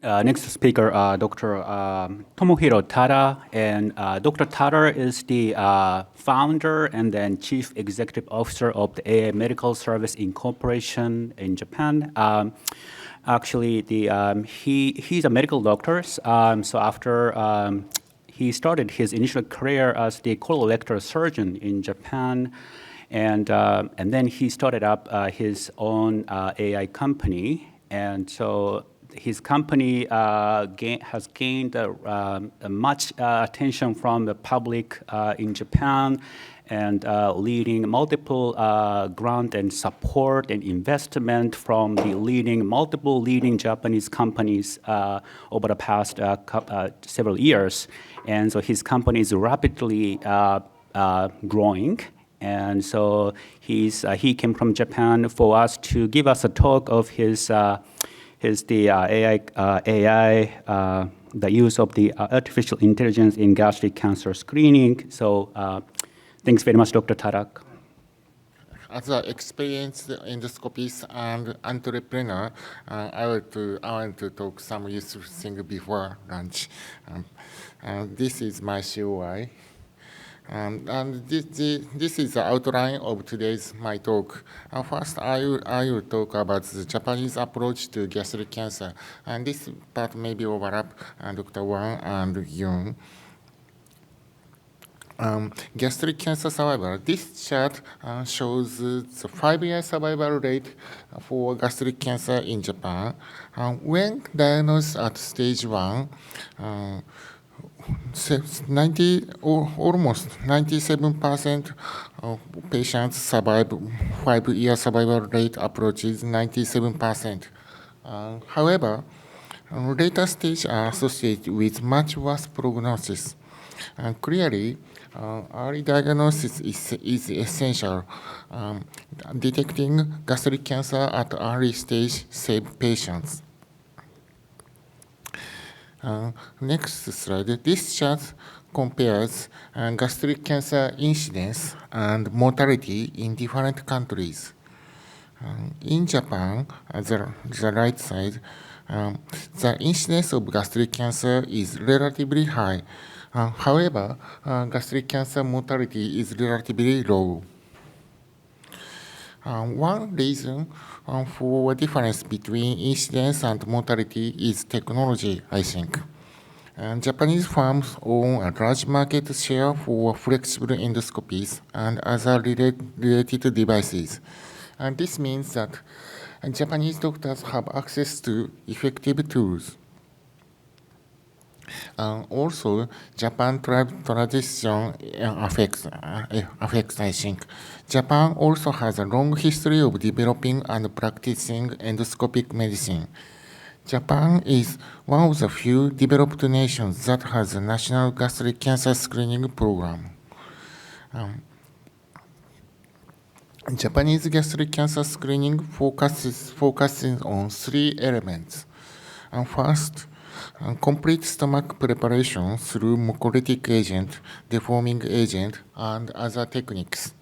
Next speaker, Dr. Tomohiro Tada, and Dr. Tada is the founder and then chief executive officer of the AI Medical Service Incorporation in Japan. Actually, he's a medical doctor. So after he started his initial career as the colorectal surgeon in Japan, and then he started up his own AI company, and so his company has gained much attention from the public in Japan, and leading multiple grant and support and investment from the multiple leading Japanese companies over the past several years. And so his company is rapidly growing. And so he came from Japan for us to give us a talk of his AI, the use of the artificial intelligence in gastric cancer screening. So thanks very much, Dr. Tarak. As an experienced endoscopist and entrepreneur, I want to talk some useful thing before lunch. This is my COI. And this is the outline of today's my talk. First, I will talk about the Japanese approach to gastric cancer, and this part maybe overlap Dr. Wang and Yoon. Gastric cancer survival. This chart shows the 5-year survival rate for gastric cancer in Japan. When diagnosed at stage 1, almost 97% of patients survive. 5-year survival rate approaches 97%. However, later stage are associated with much worse prognosis. Clearly, early diagnosis is essential. Detecting gastric cancer at early stage saves patients. Next slide. This chart compares gastric cancer incidence and mortality in different countries. In Japan, the right side, the incidence of gastric cancer is relatively high. However, gastric cancer mortality is relatively low. One reason for difference between incidence and mortality is technology, I think. Japanese firms own a large market share for flexible endoscopies and other related devices. And this means that Japanese doctors have access to effective tools. Also, Japan tradition affects, I think. Japan also has a long history of developing and practicing endoscopic medicine. Japan is one of the few developed nations that has a national gastric cancer screening program. Japanese gastric cancer screening focuses on 3 elements. First, complete stomach preparation through mucolytic agent, deforming agent, and other techniques.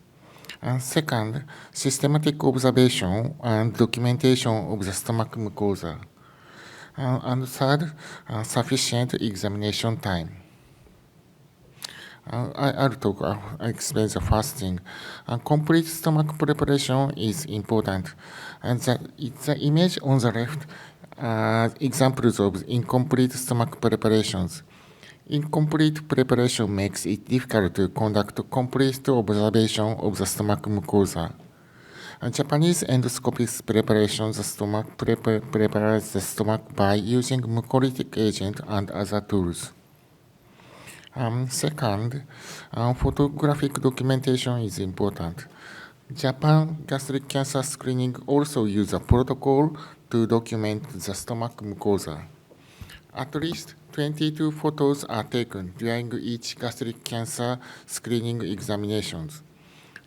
And second, systematic observation and documentation of the stomach mucosa. And third, sufficient examination time. I'll explain the first thing. Complete stomach preparation is important. And the image on the left examples of incomplete stomach preparations. Incomplete preparation makes it difficult to conduct complete observation of the stomach mucosa. Japanese endoscopist prepares the stomach by using mucolytic agent and other tools. Second, photographic documentation is important. Japan gastric cancer screening also uses a protocol to document the stomach mucosa. At least 22 photos are taken during each gastric cancer screening examinations.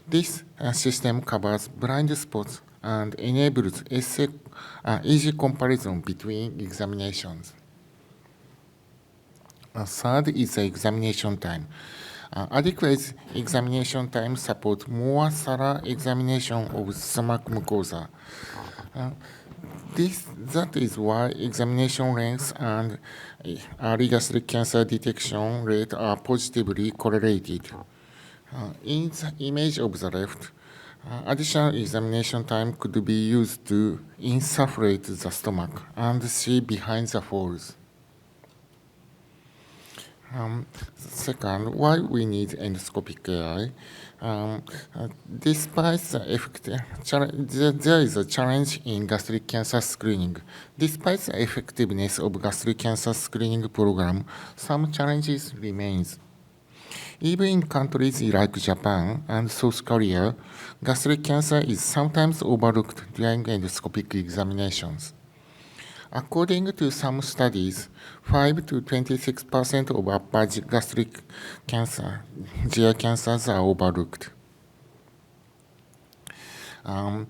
This system covers blind spots and enables easy comparison between examinations. Third is the examination time. Adequate examination time supports more thorough examination of stomach mucosa. That is why examination length and early gastric cancer detection rate are positively correlated. In the image of the left, additional examination time could be used to insufflate the stomach and see behind the folds. Second, why we need endoscopic AI? Despite the there is a challenge in gastric cancer screening. Despite the effectiveness of gastric cancer screening program, some challenges remains. Even in countries like Japan and South Korea, gastric cancer is sometimes overlooked during endoscopic examinations. According to some studies, 5 to 26% of upper gastric cancer, GI cancers are overlooked. The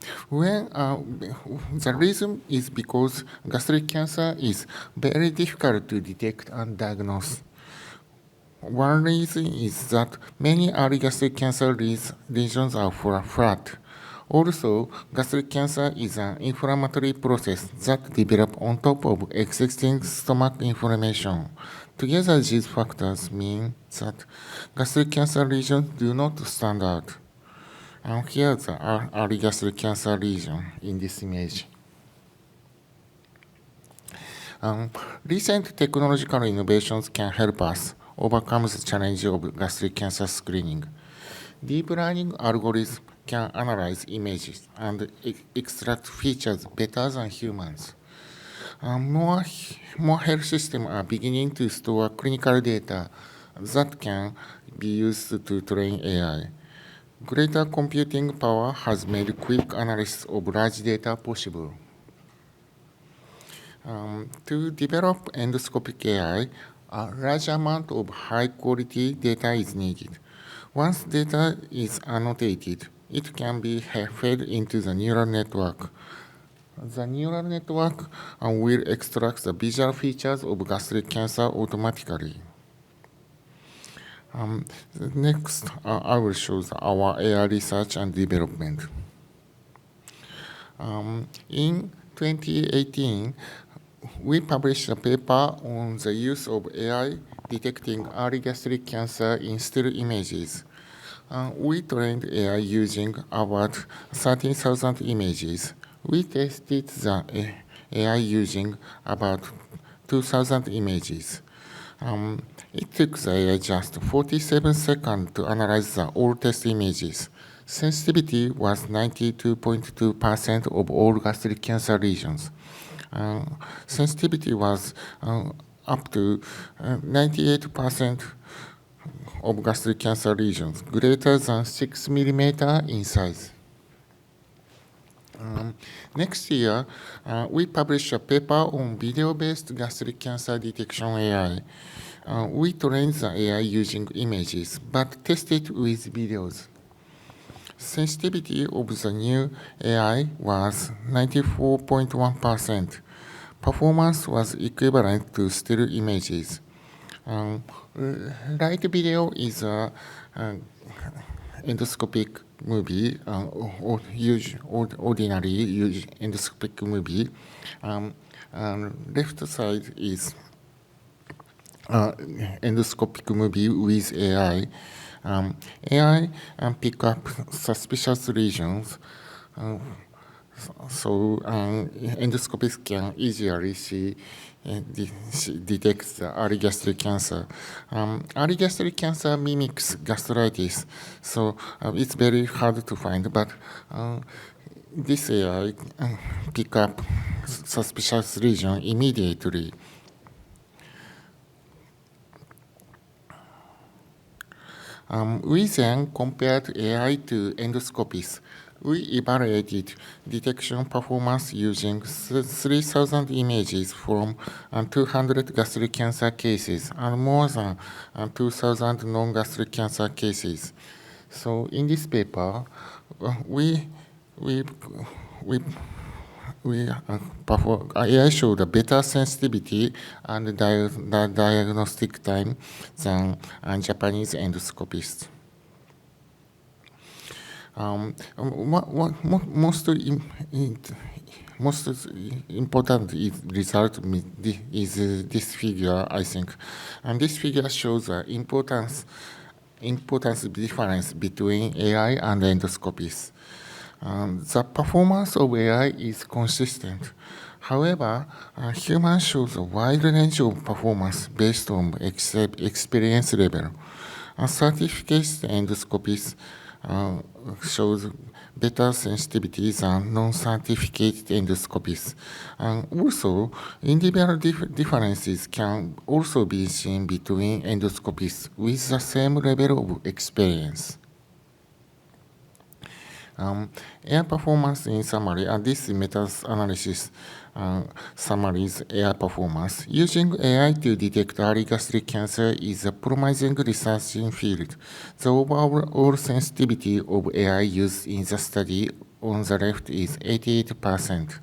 reason is because gastric cancer is very difficult to detect and diagnose. One reason is that many early gastric cancer lesions are flat. Also, gastric cancer is an inflammatory process that develops on top of existing stomach inflammation. Together, these factors mean that gastric cancer lesions do not stand out. And here's the early gastric cancer lesion in this image. Recent technological innovations can help us overcome the challenge of gastric cancer screening. Deep learning algorithms can analyze images and extract features better than humans. More health systems are beginning to store clinical data that can be used to train AI. Greater computing power has made quick analysis of large data possible. To develop endoscopic AI, a large amount of high-quality data is needed. Once data is annotated, it can be fed into the neural network. The neural network will extract the visual features of gastric cancer automatically. Next, I will show our AI research and development. In 2018, we published a paper on the use of AI detecting early gastric cancer in still images. We trained AI using about 13,000 images. We tested the AI using about 2,000 images. It took the AI just 47 seconds to analyze the all test images. Sensitivity was 92.2% of all gastric cancer lesions. Sensitivity was up to 98% of gastric cancer lesions, greater than 6 millimeter in size. Next year, we published a paper on video-based gastric cancer detection AI. We trained the AI using images, but tested with videos. Sensitivity of the new AI was 94.1%. Performance was equivalent to still images. Light video is a endoscopic movie, ordinary endoscopic movie. Left side is endoscopic movie with AI. AI pick up suspicious lesions, so endoscopists can easily see detect the early gastric cancer. Early gastric cancer mimics gastritis, so it's very hard to find, but this AI pick up suspicious lesion immediately. We then compared AI to endoscopies. We evaluated detection performance using 3,000 images from 200 gastric cancer cases and more than 2,000 non-gastric cancer cases. So in this paper, AI showed a better sensitivity and diagnostic time than Japanese endoscopists. Most most important result is this figure, I think. And this figure shows the importance difference between AI and endoscopies. The performance of AI is consistent. However, humans shows a wide range of performance based on experience level. Certificate endoscopies shows better sensitivity than non-certificate endoscopies. Also, individual differences can also be seen between endoscopies with the same level of experience. Air performance in summary, this meta-analysis summaries air performance. Using AI to detect early gastric cancer is a promising research field. The overall sensitivity of AI used in the study on the left is 88%.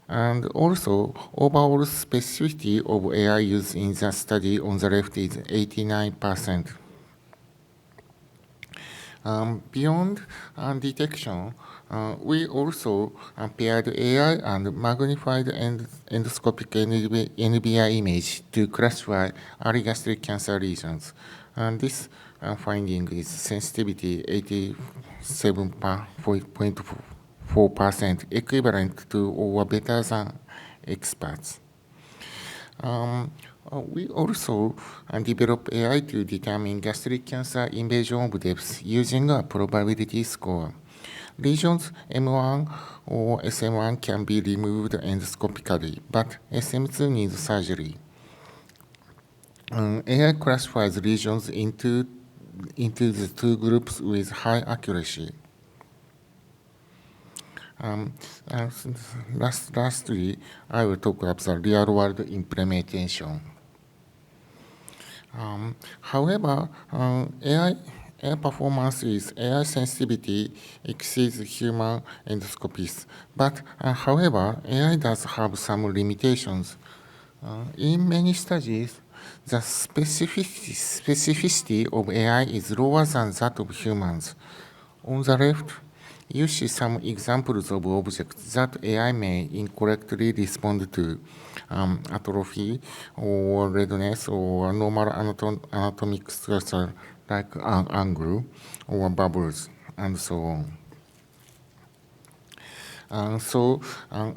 And also, overall specificity of AI used in the study on the left is 89%. Beyond detection, we also paired AI and magnified endoscopic NBI image to classify early gastric cancer lesions. And this finding is sensitivity 87.4%, equivalent to or better than experts. We also developed AI to determine gastric cancer invasion of depth using a probability score. Lesions M1 or SM1 can be removed endoscopically, but SM2 needs surgery. AI classifies lesions into the two groups with high accuracy. Lastly, I will talk about the real-world implementation. However, AI performance is AI sensitivity exceeds human endoscopies. But however, AI does have some limitations. In many studies, the specificity of AI is lower than that of humans. On the left, you see some examples of objects that AI may incorrectly respond to, atrophy or redness or normal anatomic structure like angle or bubbles and so on.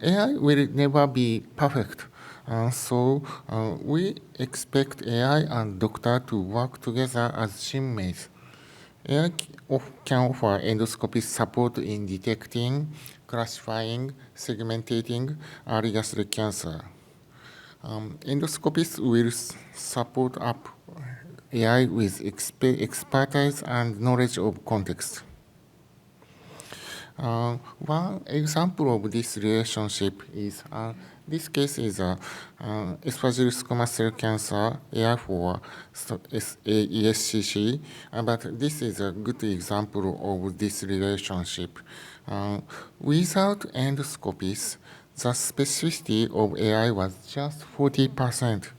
AI will never be perfect. We expect AI and doctor to work together as teammates. AI can offer endoscopy support in detecting, classifying, segmenting early gastric cancer. Endoscopists will support up AI with expertise and knowledge of context. One example of this relationship is this case is esophageal squamous cell cancer, AI for ESCC, but this is a good example of this relationship. Without endoscopies, the specificity of AI was just 40%.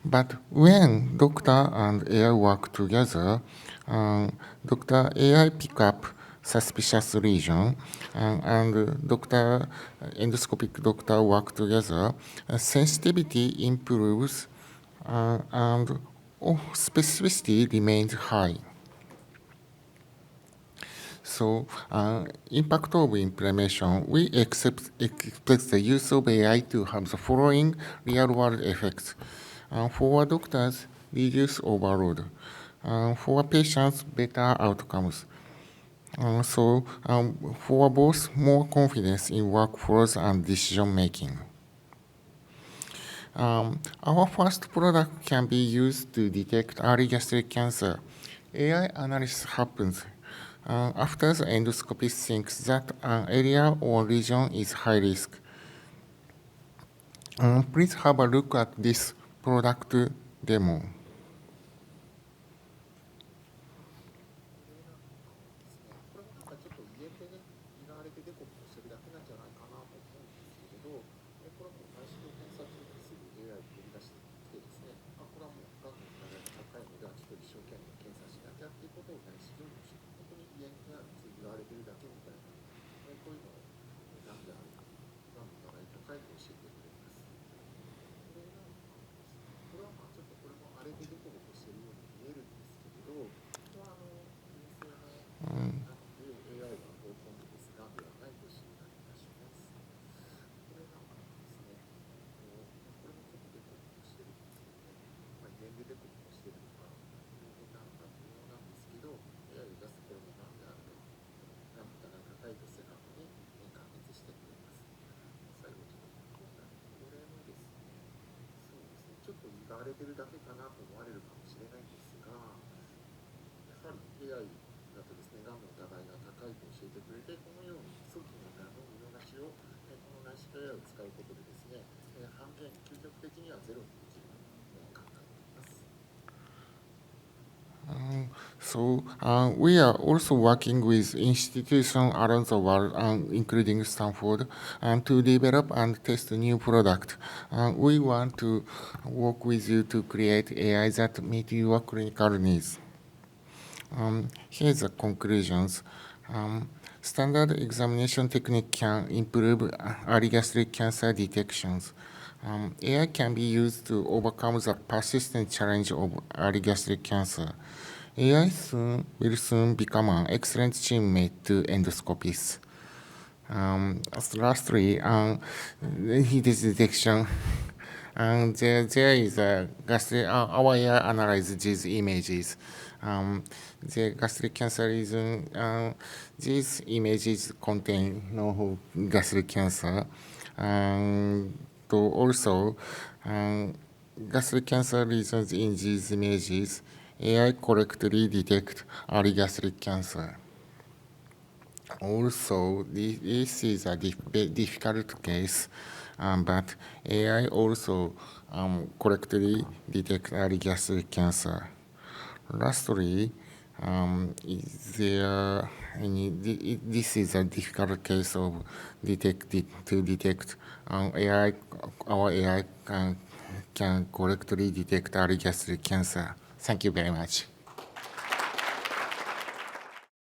But when doctor and AI work together, doctor AI pick up suspicious lesion, and endoscopic doctor work together, sensitivity improves, and specificity remains high. So, impact of implementation, we expect the use of AI to have the following real-world effects. For doctors, reduce overload. For patients, better outcomes. For both, more confidence in workflows and decision-making. Our first product can be used to detect early gastric cancer. AI analysis happens after the endoscopist thinks that an area or region is high risk. Please have a look at this product demo. 使われているだけかなと思われるかもしれないんですが、やはり AI だとですね、がんの疑いが高いと教えてくれて、このように早期のがんの見逃しを、この内視鏡 AI を使うことでですね、半減、究極的にはゼロにできると考えています。We are also working with institutions around the world, including Stanford, to develop and test new product. We want to work with you to create AI that meet your clinical needs. Here's the conclusions. Standard examination technique can improve early gastric cancer detections. AI can be used to overcome the persistent challenge of early gastric cancer. AI will soon become an excellent teammate to endoscopists. Lastly, this detection. There is a gastric, our AI analyze these images. The gastric cancer region, these images contain no gastric cancer. Also, gastric cancer lesions in these images, AI correctly detect early gastric cancer. Also, this is a difficult case, but AI also correctly detect early gastric cancer. Lastly, is there this is a difficult case of to detect AI, our AI can correctly detect early gastric cancer. Thank you very much.